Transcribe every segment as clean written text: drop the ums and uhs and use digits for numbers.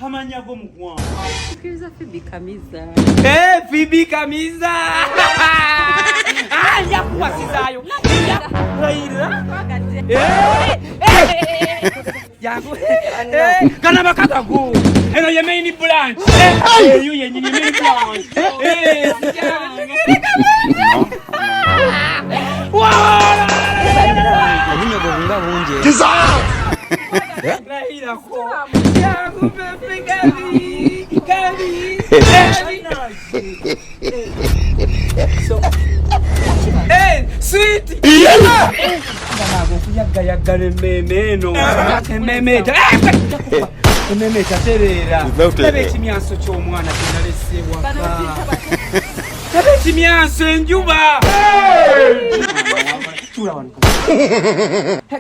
Kamanya go mukwa. Kiriza Pheobe Kamiza. Pheobe Kamiza. Yakuwasizayo. Yakuwira. Yaku. Kana bakagagu. Eno ye main branch. You ye nyini main branch. Wow! Abinyo govunga bunje. Raila ko. Yaku Pheobe Kamiza. Hey, sweet. Nganago kuyagga memeno. Memeta. Memeta terera. Tabe kimyanso ky'omwana kinalesebwa. Tabe kimyanso enjuba. Chula wano.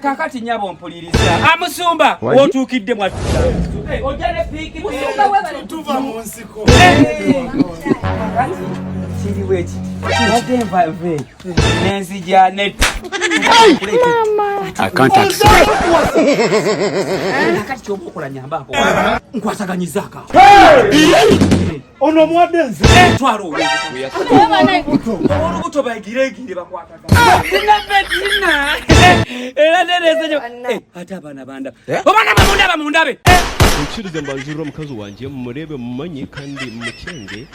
Kakati nyabo mpuliriza. Amusumba otukidde mwatu. Ojale piki musumba wewe tuva mu nsiko. Chiri wechi. Nademba ve. Nenzi Janet. I can't accept. Nakati chobokola nyambako. Nkwasaganyizaka. Ono mwadenze. Twaro uwe. Orubuto bagirengire bakwataga. Tinabedina. Era neresejo. Ata bana banda. Obana bamundabe. Nchirize mbanzuro mukazi wanje murebe mumanye kandi mukenge.